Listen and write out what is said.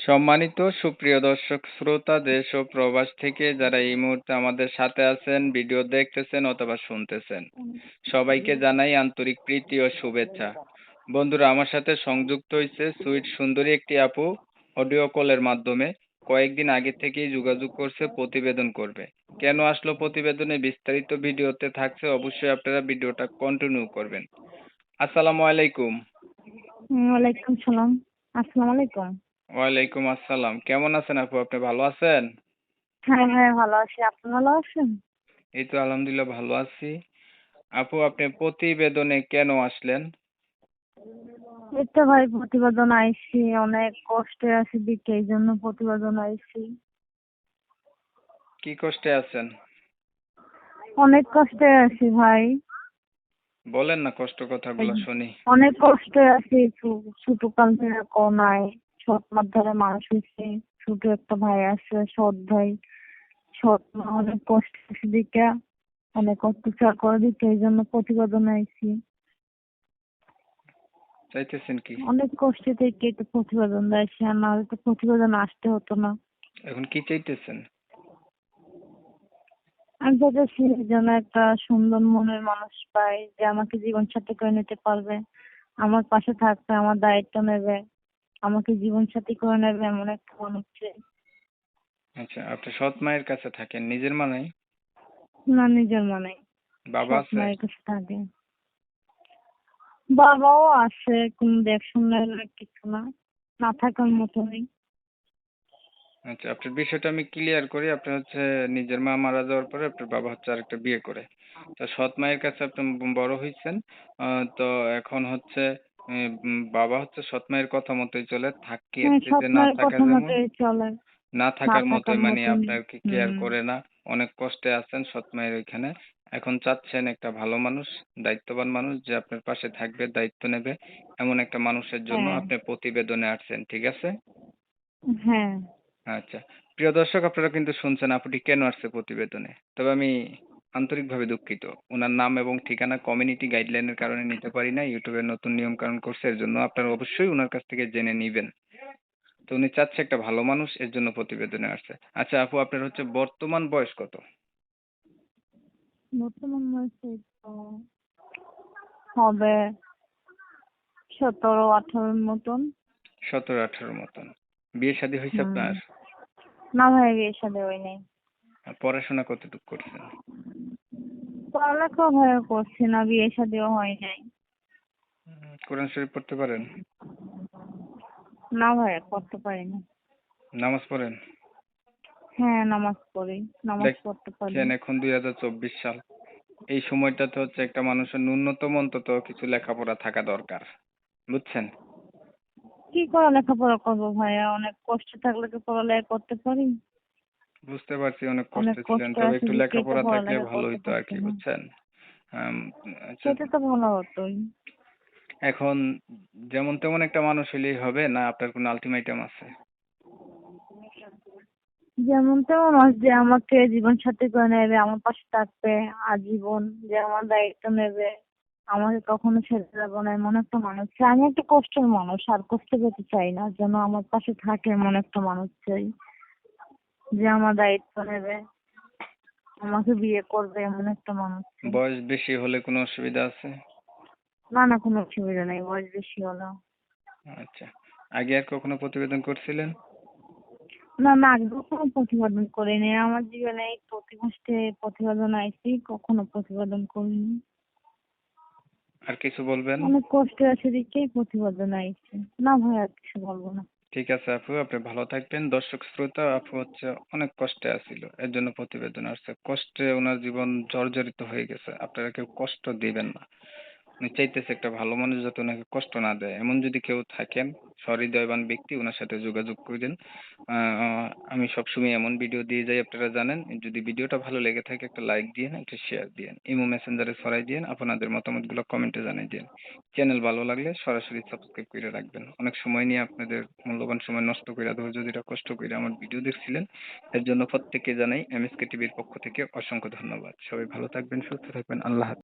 সম্মানিত সুপ্রিয় দর্শক শ্রোতা দেশ ও প্রবাস থেকে যারা এই মুহূর্তে আমাদের সাথে আছেন, ভিডিও দেখতেছেন অথবা শুনতেছেন, সবাইকে জানাই আন্তরিক প্রীতি ও শুভেচ্ছা। বন্ধুরা, আমার সাথে সংযুক্ত হয়েছে সুইট সুন্দরী একটি আপু অডিও কলের মাধ্যমে। কয়েকদিন আগে থেকেই যোগাযোগ করছে, প্রতিবেদন করবে। কেন আসলো প্রতিবেদনে বিস্তারিত ভিডিওতে থাকছে, অবশ্যই আপনারা ভিডিওটা কন্টিনিউ করবেন। আসসালামু আলাইকুম। ওয়ালাইকুম সালাম। আসসালামু আলাইকুম। ওয়ালাইকুম আসসালাম। কেমন আছেন আপু? আপনি ভালো আছেন? হ্যাঁ, হ্যাঁ, ভালো আছি। আপনি ভালো আছেন? এই তো আলহামদুলিল্লাহ ভালো আছি। আপু, আপনি প্রতিবেদনে কেন আসলেন? এই তো ভাই প্রতিবেদন আইছি, অনেক কষ্টে আছি দিকে, এই জন্য প্রতিবেদন আইছি। কি কষ্টে আছেন? অনেক কষ্টে আছি ভাই। বলেন না কষ্ট কথাগুলো এই- শুনি। অনেক কষ্টে আছি। ছোট কাল থেকে কেউ নাই, সৎ মাধ্যমে মানুষ হয়েছে। ছোট একটা ভাই আছে, সৎ ভাই। সৎ মা অনেক কষ্টে আছি দিকে, অনেক অত্যাচার করে দিকে, এই জন্য প্রতিবেদন আইছি। চাইতেছেন কি? অনেক কষ্টে থেকে একটু প্রতিবেদন দিয়েছি, আর না হলে তো প্রতিবেদন আসতে হতো না। এখন কি চাইতেছেন? আমি চাইতেছি যেন একটা সুন্দর মনের মানুষ পাই, যে আমাকে জীবন সাথী করে নিতে পারবে, আমার পাশে থাকবে, আমার দায়িত্ব নেবে, আমাকে জীবন সাথী করে নেবে এমন একটা মানুষ চাই। আচ্ছা, আপনি সৎ মায়ের কাছে থাকেন, নিজের মা নাই? না, নিজের মানে বাবা সৎ আছে? মায়ের কাছে থাকে। বাবাও আছে, কোন দেখশনের কিছু না, না থাকার মতনই। আচ্ছা, আপনার বিষয়টা আমি ক্লিয়ার করি। আপনার হচ্ছে নিজের মা মারা যাওয়ার পরে আপনার বাবা হচ্ছে আরেকটা বিয়ে করে। তো সৎ মায়ের কাছে আপনি বড় হইছেন। তো এখন হচ্ছে বাবা হচ্ছে সৎ মায়ের কথা মতোই চলে। থাকের হ্যাঁ, সৎ চাইতে না মায়ের থাকা কথা যেমন, মতোই চলে। না না থাকার থাকার মতোই, মানে মতনই। আপনাকে কেয়ার হম। করে না। অনেক কষ্টে আছেন সৎ মায়ের ওইখানে। এখন চাচ্ছেন একটা ভালো মানুষ, দায়িত্ববান মানুষ যে আপনার পাশে থাকবে, দায়িত্ব নেবে। এমন একটা মানুষের জন্য হ্যাঁ, আপনি প্রতিবেদনে আসছেন, ঠিক আছে? হ্যাঁ। আচ্ছা। প্রিয় দর্শক, আপনারা কিন্তু শুনছেন আপুটি কেন আসছে প্রতিবেদনে। তবে আমি আন্তরিকভাবে দুঃখিত। উনার নাম এবং ঠিকানা কমিউনিটি গাইডলাইনের কারণে নিতে পারি না। ইউটিউবের নতুন নিয়ম কানুন করছে, এর জন্য আপনারা অবশ্যই উনার কাছ থেকে জেনে নিবেন। তো উনি চাচ্ছে একটা ভালো মানুষ, এর জন্য প্রতিবেদনে আসছে। আচ্ছা আপু, আপনার হচ্ছে বর্তমান বয়স কত? বর্তমান বয়সে তো হবে 17-18 মতন। 17-18 মতন। বিয়ে শাদী হয়েছে হুম। আপনার? না ভাই, বিয়ে শাদী হয় নাই। আর পড়াশোনা কতটুকু করছেন? পড়ালেখা ভাইয়া করছি না, বিয়ে শাদীও হয় নাই। কোরআন শরীফ পড়তে পারেন? না ভাইয়া, করতে পারি না। নামাজ পড়েন? হ্যাঁ, নামাজ পড়ি, নামাজ পড়তে পারি। দেখেন, এখন 2024 সাল। এই সময়টাতে হচ্ছে একটা মানুষের ন্যূনতম অন্তত কিছু লেখাপড়া থাকা দরকার, বুঝছেন? কি করে লেখাপড়া করবো ভাইয়া? অনেক কষ্ট থাকলে কি পড়ালেখা করতে পারি? বুঝতে পারছি অনেক অনেক কষ্টে ছিলেন, কষ্ট তবে আছে একটু দিকেই তো লেখাপড়া থাকলে পড়ালেখা ভালো করতে হইতো আর পারছি কি, না। বুঝছেন? আম, আচ্ছা। সেটা তো ভালো হতোই। এখন যেমন তেমন একটা মানুষ হইলেই হবে না, আপনার কোনো আলটিমেটাম আছে? যেমন তেমন মানুষ যে আমাকে জীবন সাথী করে নেবে, আমার পাশে থাকবে আজীবন, যে আমার দায়িত্ব নেবে, আমাকে কখনো ছেড়ে যাবো না এমন একটা মানুষ চাই। আমি একটা কষ্টের মানুষ, আর কষ্ট পেতে চাই না, যেন আমার পাশে থাকে এমন একটা মানুষ চাই, যে আমার দায়িত্ব নেবে, আমাকে বিয়ে করবে এমন একটা মানুষ চাই। বয়স বেশি হলে কোনো অসুবিধা আছে? না, না, কোনো অসুবিধা নেই বয়স বেশি হলেও। আচ্ছা। আগে আর কখনো প্রতিবেদন করছিলেন? না, না, আগে কখনো প্রতিবেদন করিনি। আমার জীবনে এই প্রতি মাসে প্রতিবেদন আইছি, কখনো প্রতিবেদন করিনি। আর কিছু বলবেন? অনেক কষ্টে আছে দেখেই প্রতিবেদন আইছি। না ভাই, আর কিছু বলবো না। ঠিক আছে আপু, আপনি ভালো থাকবেন। দর্শক শ্রোতা, আপু হচ্ছে অনেক কষ্টে আছিল, এর জন্য প্রতিবেদন আসছে। কষ্টে ওনার জীবন জর্জরিত হয়ে গেছে। আপনারা কেউ কষ্ট দিবেন না। উনি চাইতেছে একটা ভালো মানুষ যাতে ওনাকে কষ্ট না দেয়। এমন যদি কেউ থাকেন সহৃদয়বান ব্যক্তি, ওনার সাথে যোগাযোগ করেন। আমি সবসময় এমন ভিডিও দিয়ে যাই, আপনারা জানেন। যদি ভিডিওটা ভালো লেগে থাকে একটা লাইক দিয়েন, একটা শেয়ার দিয়েন, ইমো মেসেঞ্জারে ছড়াই দিয়েন, আপনাদের মতামতগুলো কমেন্টে জানিয়ে দিন। চ্যানেল ভালো লাগলে সরাসরি সাবস্ক্রাইব করে রাখবেন। অনেক সময় নিয়ে আপনাদের মূল্যবান সময় নষ্ট করে, ধৈর্য ধরে কষ্ট করে আমার ভিডিও দেখছিলেন, এর জন্য প্রত্যেককে জানাই এমএসকে টিভির পক্ষ থেকে অসংখ্য ধন্যবাদ। সবাই ভালো থাকবেন, সুস্থ থাকবেন। আল্লাহ হাফেজ।